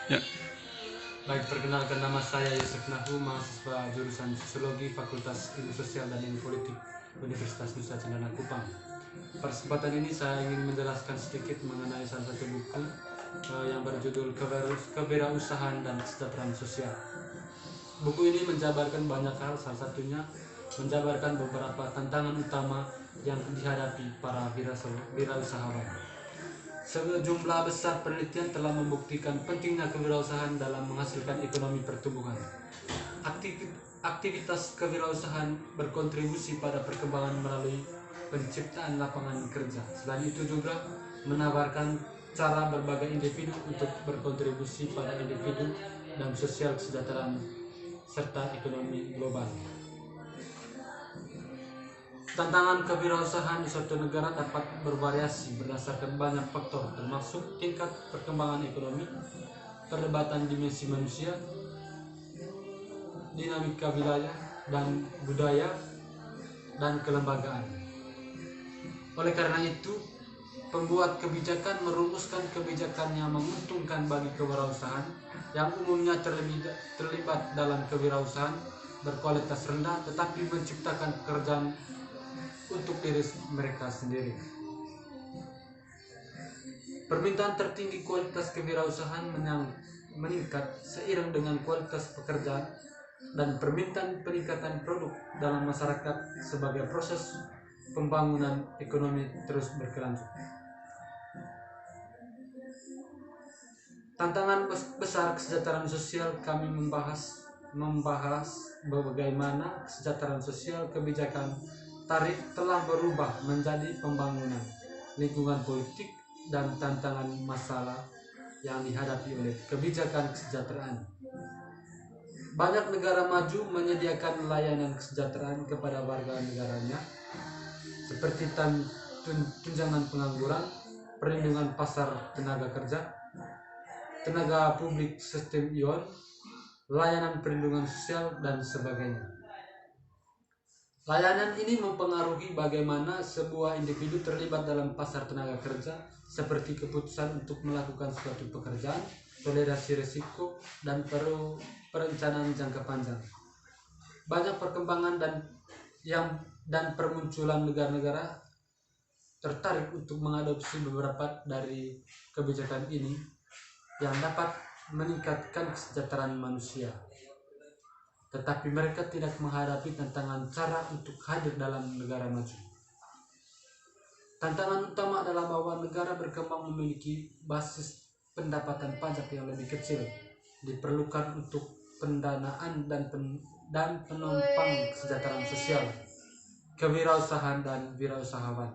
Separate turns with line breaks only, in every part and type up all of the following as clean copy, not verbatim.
Ya,
Baik, perkenalkan nama saya Yusuf Nahu, mahasiswa jurusan Sosiologi Fakultas Ilmu Sosial dan Ilmu Politik Universitas Nusa Cendana Kupang. Pada kesempatan ini saya ingin menjelaskan sedikit mengenai salah satu buku yang berjudul Kewirausahaan dan Kesejahteraan Sosial. Buku ini menjabarkan banyak hal, salah satunya menjabarkan beberapa tantangan utama yang dihadapi para wirausahawan. Sejumlah besar penelitian telah membuktikan pentingnya kewirausahaan dalam menghasilkan ekonomi pertumbuhan. Aktivitas kewirausahaan berkontribusi pada perkembangan melalui penciptaan lapangan kerja. Selain itu juga menawarkan cara berbagai individu untuk berkontribusi pada individu dan sosial kesejahteraan serta ekonomi global. Tantangan kewirausahaan di suatu negara dapat bervariasi berdasarkan banyak faktor, termasuk tingkat perkembangan ekonomi, perdebatan dimensi manusia, dinamika wilayah dan budaya, dan kelembagaan. Oleh karena itu, pembuat kebijakan merumuskan kebijakan yang menguntungkan bagi kewirausahaan yang umumnya terlibat dalam kewirausahaan berkualitas rendah tetapi menciptakan pekerjaan untuk diri mereka sendiri. Permintaan tertinggi kualitas kewirausahaan meningkat seiring dengan kualitas pekerjaan dan permintaan peningkatan produk dalam masyarakat sebagai proses pembangunan ekonomi terus berkelanjut. Tantangan besar kesejahteraan sosial kami membahas bagaimana kesejahteraan sosial kebijakan tarif telah berubah menjadi pembangunan, lingkungan politik, dan tantangan masalah yang dihadapi oleh kebijakan kesejahteraan. Banyak negara maju menyediakan layanan kesejahteraan kepada warga negaranya, seperti tunjangan pengangguran, perlindungan pasar tenaga kerja, tenaga publik sistem ion, layanan perlindungan sosial, dan sebagainya. Layanan ini mempengaruhi bagaimana sebuah individu terlibat dalam pasar tenaga kerja, seperti keputusan untuk melakukan suatu pekerjaan, toleransi risiko, dan perencanaan jangka panjang. Banyak perkembangan dan permunculan negara-negara tertarik untuk mengadopsi beberapa dari kebijakan ini yang dapat meningkatkan kesejahteraan manusia. Tetapi mereka tidak menghadapi tantangan cara untuk hadir dalam negara maju. Tantangan utama adalah bahwa negara berkembang memiliki basis pendapatan pajak yang lebih kecil, diperlukan untuk pendanaan dan penopang kesejahteraan sosial. Kewirausahaan dan wirausahawan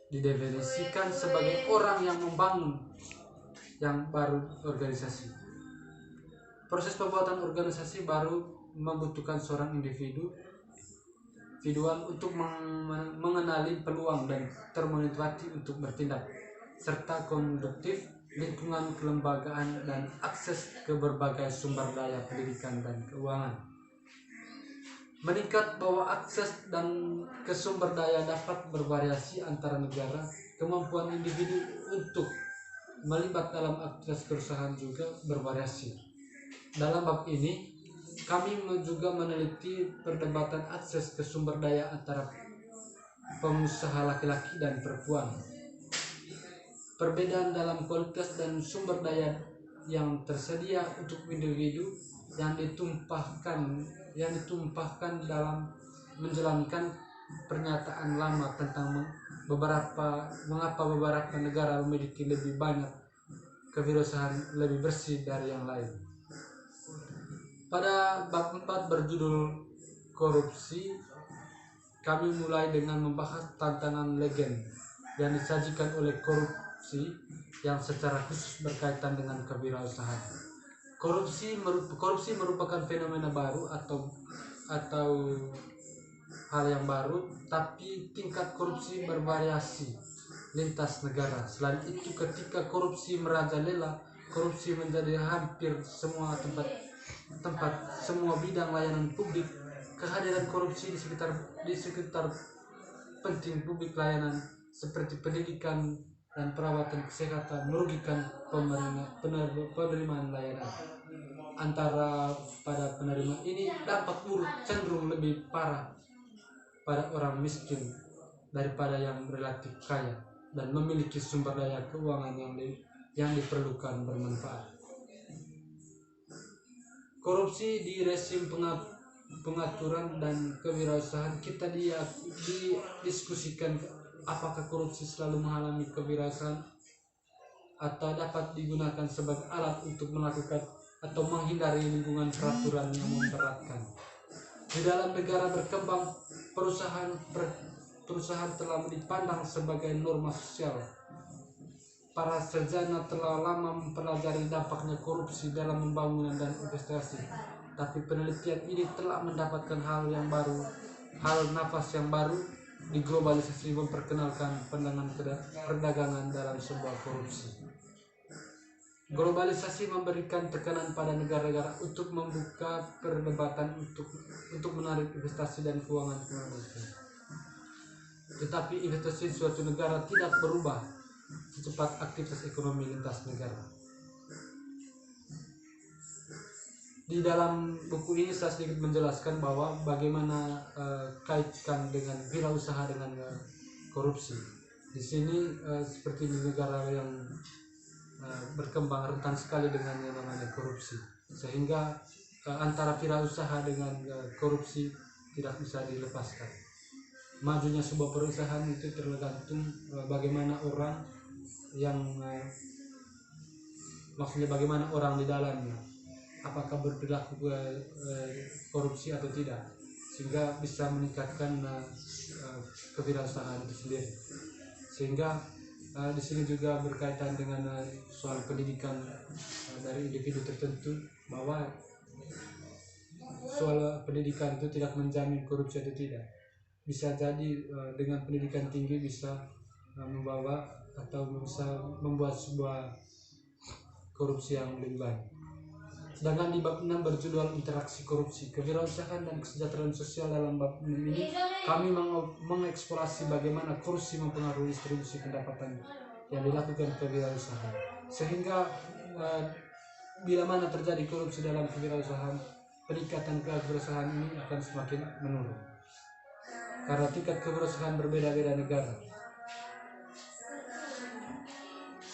didefinisikan sebagai orang yang membangun yang baru organisasi. Proses pembuatan organisasi baru membutuhkan seorang individual untuk mengenali peluang dan termotivasi untuk bertindak, serta konduktif, lingkungan kelembagaan, dan akses ke berbagai sumber daya pendidikan dan keuangan. Meningkat bahwa akses dan ke sumber daya dapat bervariasi antara negara, kemampuan individu untuk melibat dalam aktivitas perusahaan juga bervariasi. Dalam bab ini, kami juga meneliti perdebatan akses ke sumber daya antara pengusaha laki-laki dan perempuan. Perbedaan dalam kualitas dan sumber daya yang tersedia untuk individu yang ditumpahkan dalam menjalankan pernyataan lama tentang mengapa beberapa negara memiliki lebih banyak kewirausahaan lebih bersih dari yang lain. Pada bab 4 berjudul korupsi, kami mulai dengan membahas tantangan legend yang disajikan oleh korupsi yang secara khusus berkaitan dengan kewirausahaan. Korupsi merupakan fenomena baru atau hal yang baru, tapi tingkat korupsi bervariasi lintas negara. Selain itu, ketika korupsi merajalela, korupsi menjadi hampir semua semua bidang layanan publik. Kehadiran korupsi di sekitar penting publik layanan seperti pendidikan, dan perawatan kesehatan merugikan penerimaan layanan. Antara pada penerima ini dampak buruk cenderung lebih parah pada orang miskin daripada yang relatif kaya dan memiliki sumber daya keuangan yang diperlukan bermanfaat. Korupsi di rezim pengaturan dan kewirausahaan kita didiskusikan apakah korupsi selalu menghalangi kewirausahaan atau dapat digunakan sebagai alat untuk melakukan atau menghindari lingkungan peraturan yang memberatkan. Di dalam negara berkembang, perusahaan telah dipandang sebagai norma sosial. Para sarjana telah lama mempelajari dampaknya korupsi dalam pembangunan dan investasi. Tapi penelitian ini telah mendapatkan hal nafas yang baru di globalisasi, memperkenalkan pandangan perdagangan dalam sebuah korupsi. Globalisasi memberikan tekanan pada negara-negara untuk membuka perdebatan untuk menarik investasi dan keuangan kembali. Tetapi investasi suatu negara tidak berubah secepat aktivitas ekonomi lintas negara. Di dalam buku ini saya sedikit menjelaskan bahwa bagaimana kaitkan dengan wirausaha dengan korupsi. Di sini seperti di negara yang berkembang rentan sekali dengan yang namanya korupsi, sehingga antara wirausaha dengan korupsi tidak bisa dilepaskan. Majunya sebuah perusahaan itu tergantung bagaimana orang bagaimana orang di dalamnya, apakah berperilaku korupsi atau tidak, sehingga bisa meningkatkan kewirausahaan itu sendiri. Sehingga di sini juga berkaitan dengan soal pendidikan dari individu tertentu, bahwa soal pendidikan itu tidak menjamin korupsi atau tidak. Bisa jadi dengan pendidikan tinggi bisa membawa atau bisa membuat sebuah korupsi yang lebih baik. Sedangkan di bab 6 berjudul interaksi korupsi, kewirausahaan dan kesejahteraan sosial, dalam bab 6 ini kami mengeksplorasi bagaimana korupsi mempengaruhi distribusi pendapatan yang dilakukan kewirausahaan, sehingga bila mana terjadi korupsi dalam kewirausahaan, peningkatan kewirausahaan ini akan semakin menurun karena tingkat kewirausahaan berbeda-beda negara.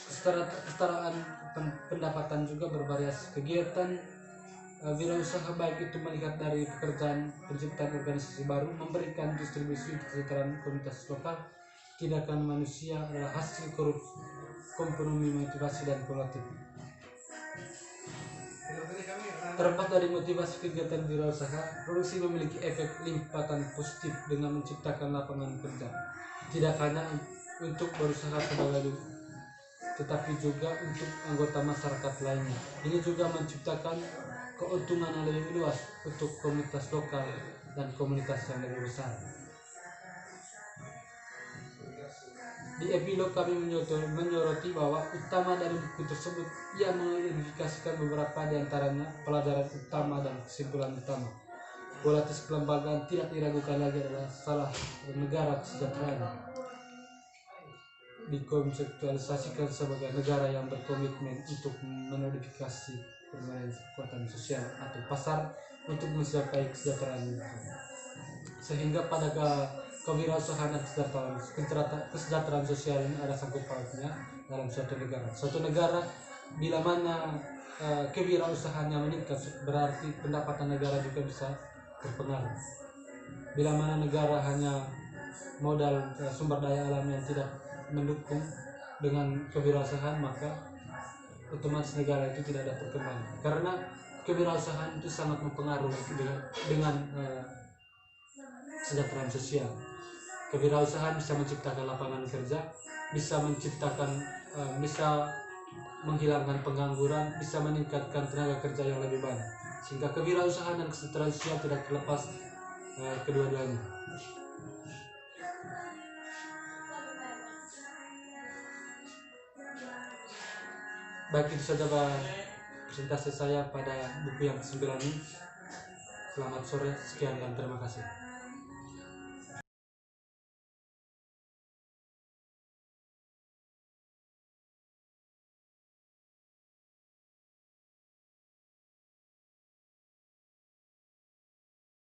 Kesetaraan pendapatan juga bervariasi. Kegiatan wirausaha baik itu melihat dari pekerjaan, penciptaan organisasi baru, memberikan distribusi kesejahteraan komunitas lokal, tindakan manusia adalah hasil kompromi motivasi dan kolatif. Terlepas dari motivasi kegiatan wirausaha, produksi memiliki efek limpatan positif dengan menciptakan lapangan kerja, tidak hanya untuk berusaha sebagai, tetapi juga untuk anggota masyarakat lainnya. Ini juga menciptakan keuntungan yang lebih luas untuk komunitas lokal dan komunitas yang lebih besar. Di epilog kami menyoroti bahwa utama dari buku tersebut ia mengidentifikasikan beberapa di antaranya pelajaran utama dan kesimpulan utama. Kualitas kelembagaan tidak diragukan lagi adalah salah negara kesejahteraan. Dikonseptualisasikan sebagai negara yang berkomitmen untuk menodifikasi permainan kekuatan sosial atau pasar untuk mencapai kesejahteraan, sehingga pada kewirausahaan dan kesejahteraan sosial ini ada sangkut pautnya dalam suatu negara. Suatu negara bila mana kewirausahaannya meningkat, berarti pendapatan negara juga bisa berpengaruh. Bila mana negara hanya modal sumber daya alam yang tidak mendukung dengan kewirausahaan, maka otomatis negara itu tidak ada perkembangan, karena kewirausahaan itu sangat mempengaruhi dengan kesejahteraan sosial. Kewirausahaan bisa menciptakan lapangan kerja, bisa menghilangkan pengangguran, bisa meningkatkan tenaga kerja yang lebih banyak, sehingga kewirausahaan dan kesejahteraan sosial tidak terlepas kedua-duanya. Baik, itu saja presentasi saya pada buku yang ke-9 ini. Selamat sore, sekian dan terima kasih.